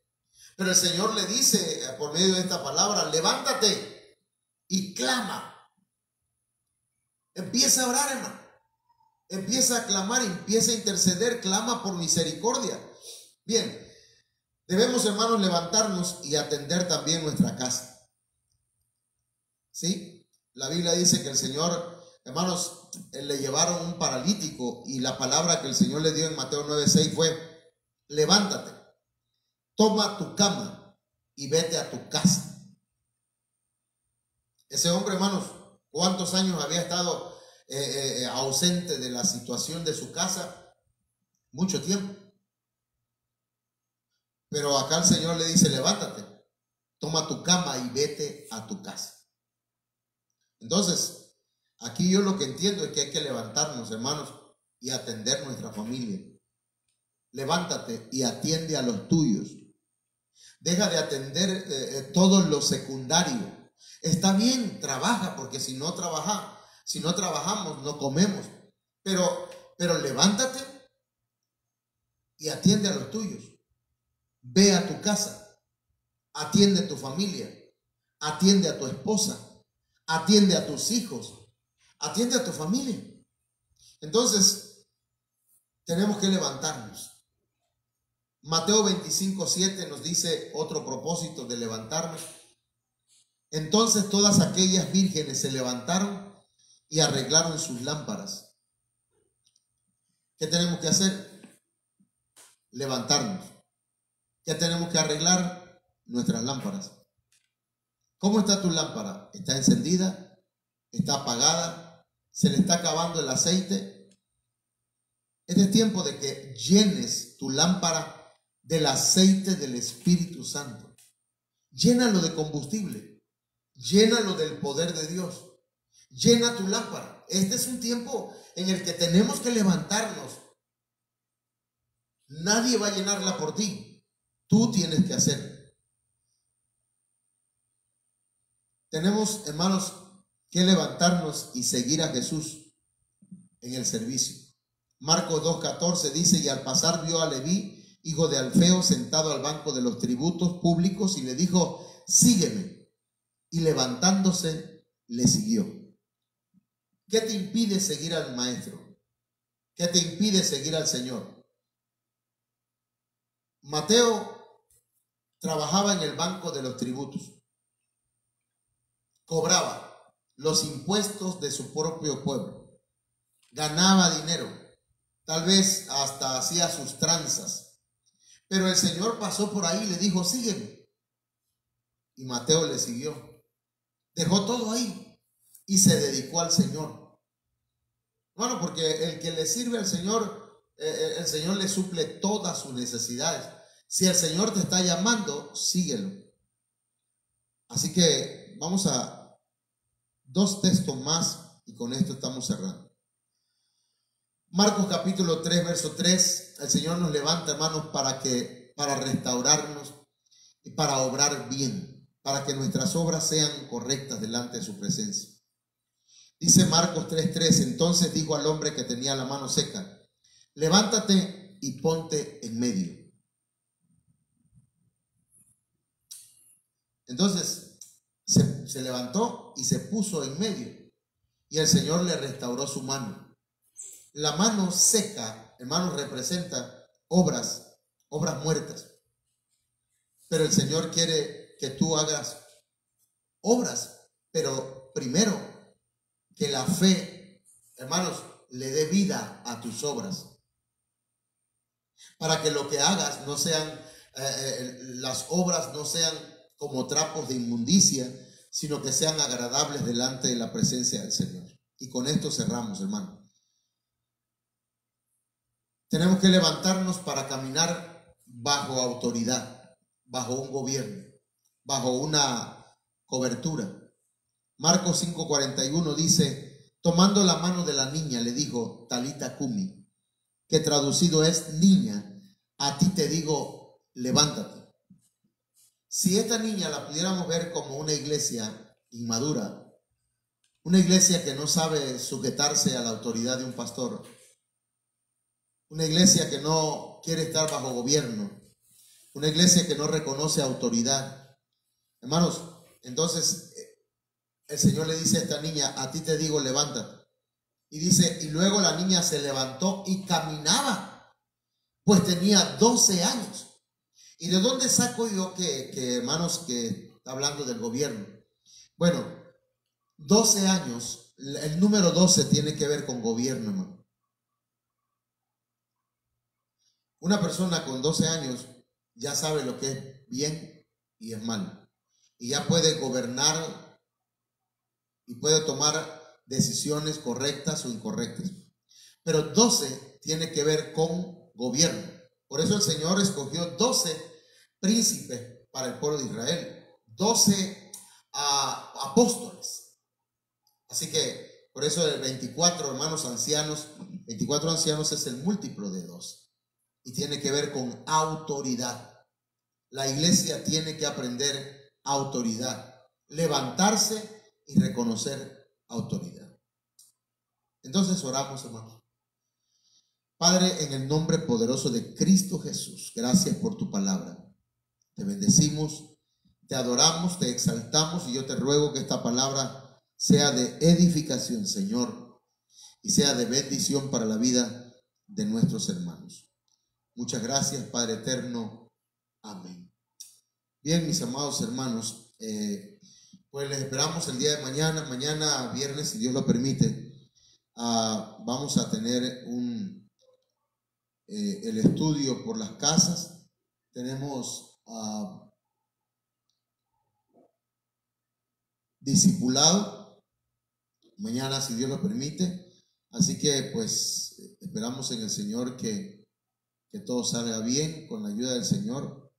Pero el Señor le dice por medio de esta palabra: levántate y clama. Empieza a orar, hermano. Empieza a clamar, empieza a interceder, clama por misericordia. Bien, debemos, hermanos, levantarnos y atender también nuestra casa. ¿Sí? La Biblia dice que el Señor, hermanos, le llevaron un paralítico, y la palabra que el Señor le dio en Mateo 9:6 fue: levántate, toma tu cama y vete a tu casa. Ese hombre, hermanos, ¿cuántos años había estado ausente de la situación de su casa? Mucho tiempo. Pero acá el Señor le dice: levántate, toma tu cama y vete a tu casa. Entonces, aquí yo lo que entiendo es que hay que levantarnos, hermanos, y atender nuestra familia. Levántate y atiende a los tuyos. Deja de atender todo lo secundario. Está bien, trabaja, porque si no trabajamos, no comemos. Pero levántate y atiende a los tuyos. Ve a tu casa, atiende a tu familia, atiende a tu esposa, atiende a tus hijos, atiende a tu familia. Entonces, tenemos que levantarnos. Mateo 25:7 nos dice otro propósito de levantarnos. Entonces todas aquellas vírgenes se levantaron y arreglaron sus lámparas. ¿Qué tenemos que hacer? Levantarnos. ¿Qué tenemos que arreglar? Nuestras lámparas. ¿Cómo está tu lámpara? ¿Está encendida? ¿Está apagada? ¿Se le está acabando el aceite? Este es tiempo de que llenes tu lámpara del aceite del Espíritu Santo. Llénalo de combustible. Llénalo del poder de Dios. Llena tu lámpara. Este es un tiempo en el que tenemos que levantarnos. Nadie va a llenarla por ti. Tú tienes que hacerlo. Tenemos, hermanos, que levantarnos y seguir a Jesús en el servicio. Marcos 2:14 dice: y al pasar vio a Leví, hijo de Alfeo, sentado al banco de los tributos públicos, y le dijo: sígueme. Y levantándose, le siguió. ¿Qué te impide seguir al Maestro? ¿Qué te impide seguir al Señor? Mateo trabajaba en el banco de los tributos. Cobraba los impuestos de su propio pueblo. Ganaba dinero. Tal vez hasta hacía sus tranzas. Pero el Señor pasó por ahí y le dijo: sígueme. Y Mateo le siguió. Dejó todo ahí y se dedicó al Señor. Bueno, porque el que le sirve al Señor, el Señor le suple todas sus necesidades. Si el Señor te está llamando, síguelo. Así que vamos a 2 textos más y con esto estamos cerrando. Marcos capítulo 3, verso 3. El Señor nos levanta, hermanos, para restaurarnos y para obrar bien, para que nuestras obras sean correctas delante de su presencia. Dice Marcos 3:3: entonces dijo al hombre que tenía la mano seca: levántate y ponte en medio. Entonces se levantó y se puso en medio, y el Señor le restauró su mano. La mano seca, hermanos, representa obras muertas. Pero el Señor quiere que tú hagas obras, pero primero que la fe, hermanos, le dé vida a tus obras, para que lo que hagas no sean, las obras no sean como trapos de inmundicia, sino que sean agradables delante de la presencia del Señor. Y con esto cerramos, hermano. Tenemos que levantarnos para caminar bajo autoridad, bajo un gobierno, bajo una cobertura. Marcos 5:41 dice: tomando la mano de la niña, le dijo, Talita Cumi, que traducido es, niña, a ti te digo, levántate. Si esta niña la pudiéramos ver como una iglesia inmadura, una iglesia que no sabe sujetarse a la autoridad de un pastor, una iglesia que no quiere estar bajo gobierno, una iglesia que no reconoce autoridad, hermanos, entonces el Señor le dice a esta niña, a ti te digo, levántate. Y dice, y luego la niña se levantó y caminaba, pues tenía 12 años. ¿Y de dónde saco yo que hermanos, que está hablando del gobierno? Bueno, 12 años, el número 12 tiene que ver con gobierno, hermano. Una persona con 12 años ya sabe lo que es bien y es mal. Y ya puede gobernar y puede tomar decisiones correctas o incorrectas. Pero 12 tiene que ver con gobierno. Por eso el Señor escogió 12 príncipes para el pueblo de Israel, 12 apóstoles. Así que por eso el 24 hermanos ancianos, 24 ancianos es el múltiplo de 12 y tiene que ver con autoridad. La iglesia tiene que aprender autoridad, levantarse y reconocer autoridad. Entonces oramos, hermanos. Padre, en el nombre poderoso de Cristo Jesús, gracias por tu palabra. Te bendecimos, te adoramos, te exaltamos y yo te ruego que esta palabra sea de edificación, Señor, y sea de bendición para la vida de nuestros hermanos. Muchas gracias, Padre eterno. Amén. Bien, mis amados hermanos, pues les esperamos el día de mañana viernes, si Dios lo permite. Vamos a tener el estudio por las casas. Tenemos discipulado mañana, si Dios lo permite. Así que pues esperamos en el Señor que todo salga bien con la ayuda del Señor.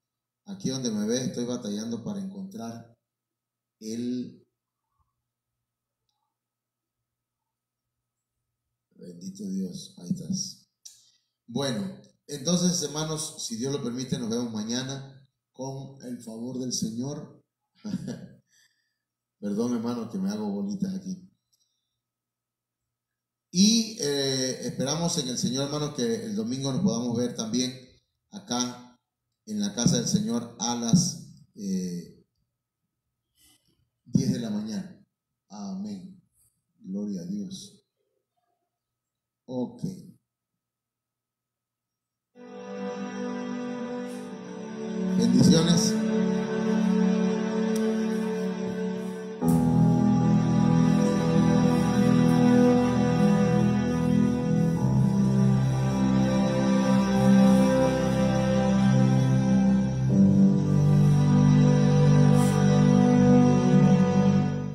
Aquí donde me ve estoy batallando para encontrar bendito Dios, ahí estás. Bueno, entonces hermanos, si Dios lo permite, nos vemos mañana con el favor del Señor. Perdón, hermano, que me hago bolitas aquí. Y esperamos en el Señor, hermano, que el domingo nos podamos ver también acá en la casa del Señor a las 10 de la mañana. Amén. Gloria a Dios. Ok. Bendiciones.